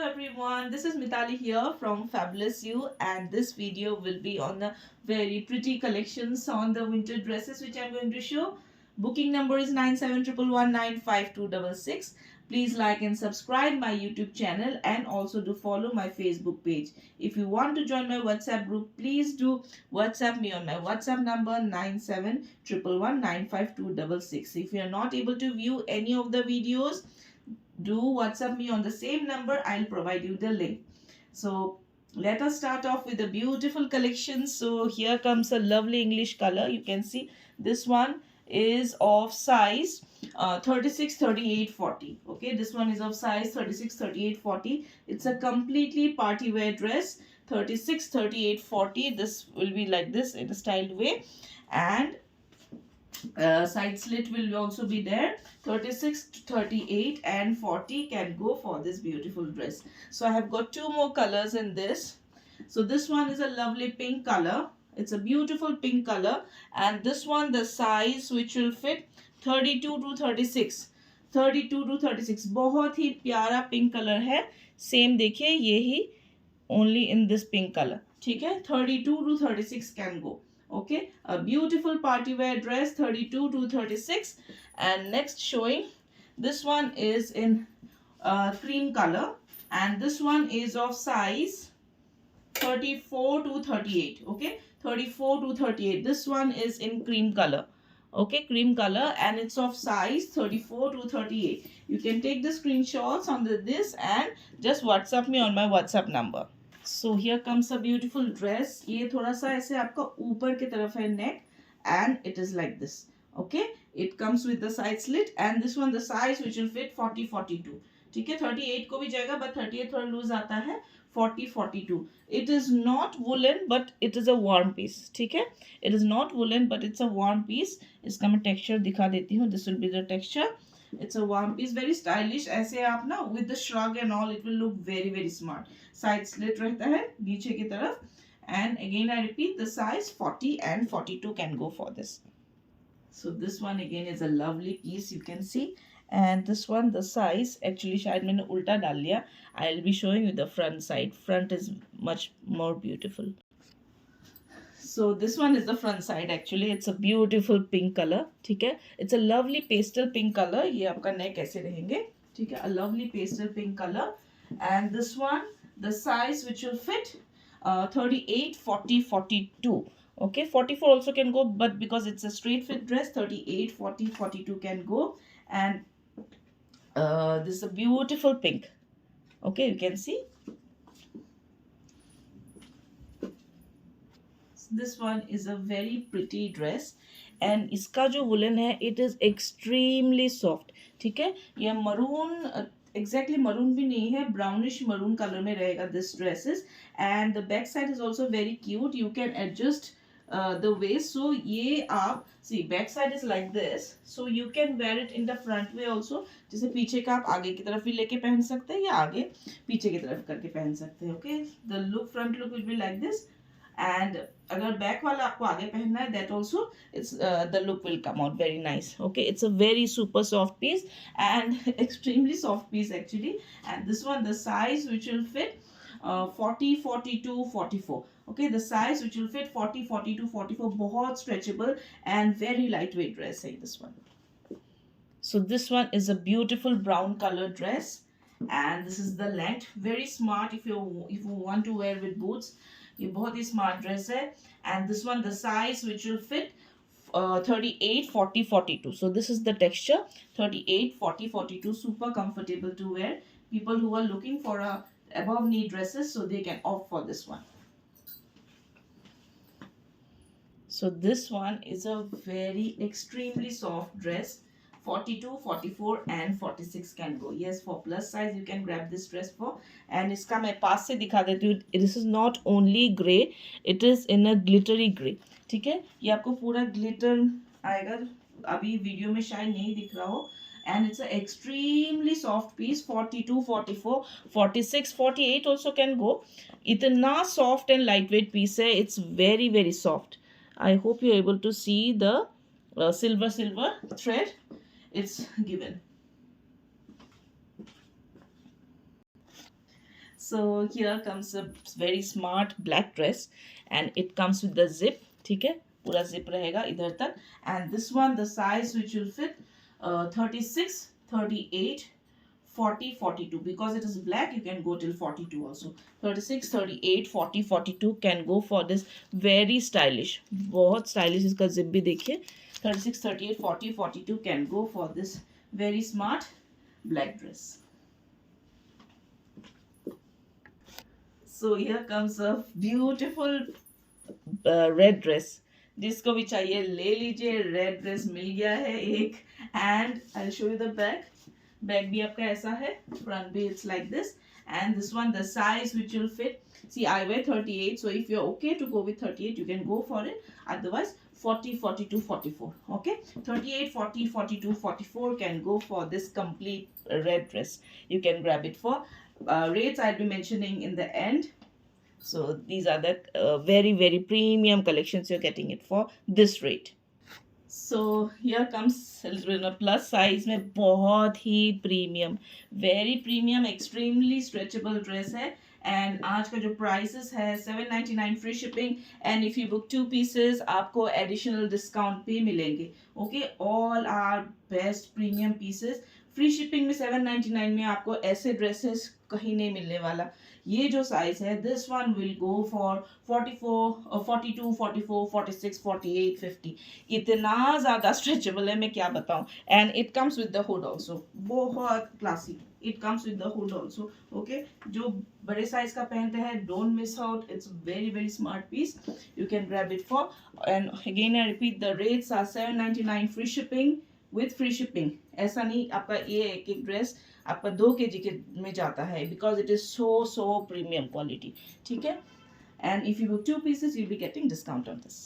everyone, this is Mitali here from Fabulous You, and this video will be on the very pretty collections on the winter dresses which I'm going to show. Booking number is 9711952266. Please like and subscribe my YouTube channel and also do follow my Facebook page. If you want to join my WhatsApp group, please do WhatsApp me on my WhatsApp number 9711952266. If you are not able to view any of the videos, do WhatsApp me on the same number. I'll provide you the link. So let us start off with a beautiful collection. So here comes a lovely English color. You can see this one is of size 36, 38, 40. Okay, this one is of size 36, 38, 40. It's a completely party wear dress. 36, 38, 40. This will be like this in a styled way, and side slit will also be there. 36, 38 and 40 can go for this beautiful dress. So I have got two more colors in this. So this one is a lovely pink color. It's a beautiful pink color, and this one, the size which will fit 32 to 36. 32 to 36 बहुत ही प्यारा pink colour है. Same देखिए ये ही only in this pink color. ठीक है, 32 to 36 can go. Okay, a beautiful party wear dress, 32 to 36. And next showing, this one is in cream color, and this one is of size 34 to 38. Okay, 34 to 38. This one is in cream color. Okay, cream color, and it's of size 34 to 38. You can take the screenshots on this and just WhatsApp me on my WhatsApp number. So here comes a beautiful dress. ये थोड़ा सा ऐसे आपका ऊपर की तरफ है neck, and it is like this. Okay, it comes with the side slit, and this one the size which will fit 40, 42. ठीक है, 38 को भी जाएगा, but 38 थोड़ा लूज आता है. 40, 42. It is not woolen, but it is a warm piece. ठीक है, it is not woolen, but it's a warm piece. इसका मैं texture दिखा देती हूँ. This will be the texture. It's a warm piece, very stylish. ऐसे आप ना with the shrug and all, it will look very very smart. Side slit रहता है नीचे की तरफ, and again I repeat, the size 40 and 42 can go for this. So this one again is a lovely piece, you can see. And this one, the size, actually शायद मैंने उल्टा डाल लिया. I'll be showing you the front side. Front is much more beautiful. So this one is the front side. Actually it's a beautiful pink color. ठीक है, it's a lovely pastel pink color. ये आपका neck ऐसे रहेंगे. ठीक है, a lovely pastel pink color. And this one, the size which will fit 38, 40, 42. Okay, 44 also can go, but because it's a straight fit dress, 38, 40, 42 can go. And this is a beautiful pink. Okay, you can see. This one is a very pretty dress, and इसका जो woollen है, it is extremely soft. ठीक है, ये maroon, exactly maroon भी नहीं है, brownish maroon color में रहेगा this dresses. And the back side is also very cute. You can adjust the waist. So ये आप see, back side is like this, so you can wear it in the front way also. जैसे पीछे का आप आगे की तरफ भी लेके पहन सकते हैं, या आगे पीछे की तरफ करके पहन सकते हैं. Okay, the look, front look will be like this. And अगर बैक वाला आपको आगे पहनना है, that also it's the look will come out very nice. Okay, it's a very super soft piece, and extremely soft piece actually. And this one, the size which will fit 40, 42, 44. Okay, the size which will fit 40, 42, 44. बहुत stretchable and very lightweight dress है this one. So this one is a beautiful brown color dress, and this is the length. Very smart if you want to wear with boots. ये बहुत ही smart dress है. And this one, the size which will fit 38, 40, 42. So this is the texture, 38, 40, 42. Super comfortable to wear. People who are looking for a above knee dresses, so they can opt for this one. So this one is a very extremely soft dress. 42, 44 and 46 can go. Yes, for plus size you can grab this dress for. And इसका मैं पास से दिखा देती हूँ. This is not only grey, it is in a glittery grey. ठीक है, ये आपको पूरा glitter आएगा. अभी वीडियो में शायद नहीं दिख रहा हो. And it's an extremely soft piece. 42, 44, 46, 48 also can go. इतना soft and lightweight piece है. It's very very soft. I hope you're able to see the silver thread it's given. So here comes a very smart black dress and it comes with the zip. ठीक है, पूरा zip रहेगा इधर तक. And this one, the size which will fit 36, 38, 40, 42. Because it is black, you can go till 42 also. 36, 38, 40, 42 can go for this very stylish. बहुत stylish इसका zip भी देखिए. 36, 38, 40, 42 can go for this very smart black dress. So here comes a beautiful red dress. जिसको भी चाहिए ले लीजिए. Red dress मिल गया है एक. And I show you the back. Back भी आपका ऐसा है. फ्रंट भी it's like this. And this one, the size which will fit. See, I wear 38, so if you're okay to go with 38, you can go for it. Otherwise, 40, 42, 44. Okay, 38, 40, 42, 44 can go for this complete red dress. You can grab it for rates I'll be mentioning in the end. So these are the very very premium collections. You're getting it for this rate. So here comes a little bit of plus size में बहुत ही premium, very premium, extremely stretchable dress है. And आज का जो prices है 799 free shipping. And if you book 2 pieces आपको additional discount भी मिलेंगे. Okay, all are best premium pieces. Free shipping में 799 में आपको ऐसे ड्रेसेस कहीं नहीं मिलने वाला. ये जो साइज है, this one will go for 44, 42, 44, 46, 48, 50. इतना ज़्यादा स्ट्रेचेबल है, मैं क्या बताऊँ. And it comes with the hood also. बहुत classy. It comes with the hood also. Okay, जो बड़े साइज का पहनते हैं, don't miss out. It's very very smart piece. You can grab it for. And again I repeat, the rates are 799 free shipping with free shipping. ऐसा नहीं आपका ये एक एक ड्रेस आपका 2 kg के में जाता है. Because it is so premium quality. ठीक है. And if you book 2 pieces you'll be getting discount on this.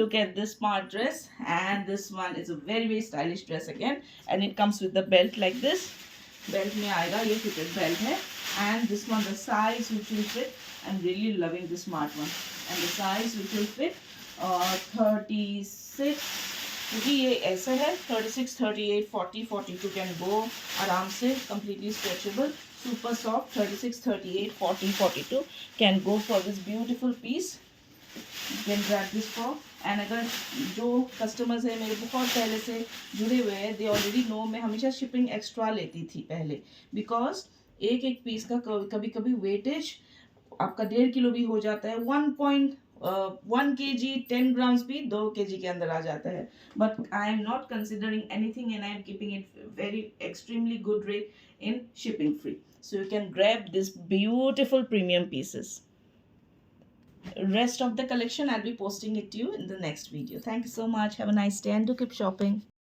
Look at this smart dress, and this one is a very very stylish dress again, and it comes with the belt like this. Belt में आएगा, ये fitted belt है. And this one, the size which will fit. I'm really loving this smart one. And the size which will fit 36. क्योंकि ये ऐसा है 36, 38, 40, 42 can go आराम से. Completely stretchable, super soft. 36, 38, 40, 42 can go for this beautiful piece. You can grab this for. And अगर जो customers है मेरे बहुत पहले से जुड़े हुए हैं, दे ऑलरेडी नो मैं हमेशा शिपिंग एक्स्ट्रा लेती थी पहले. बिकॉज एक एक पीस का कभी कभी वेटेज आपका 1.5 किलो भी हो जाता है. 1 kg 10 grams भी 2 kg के अंदर आ जाता है. But I am not considering anything and I am keeping it very extremely good rate in shipping free. So you can grab this beautiful premium pieces. Rest of the collection I'll be posting it to you in the next video. Thank you so much. Have a nice day and do keep shopping.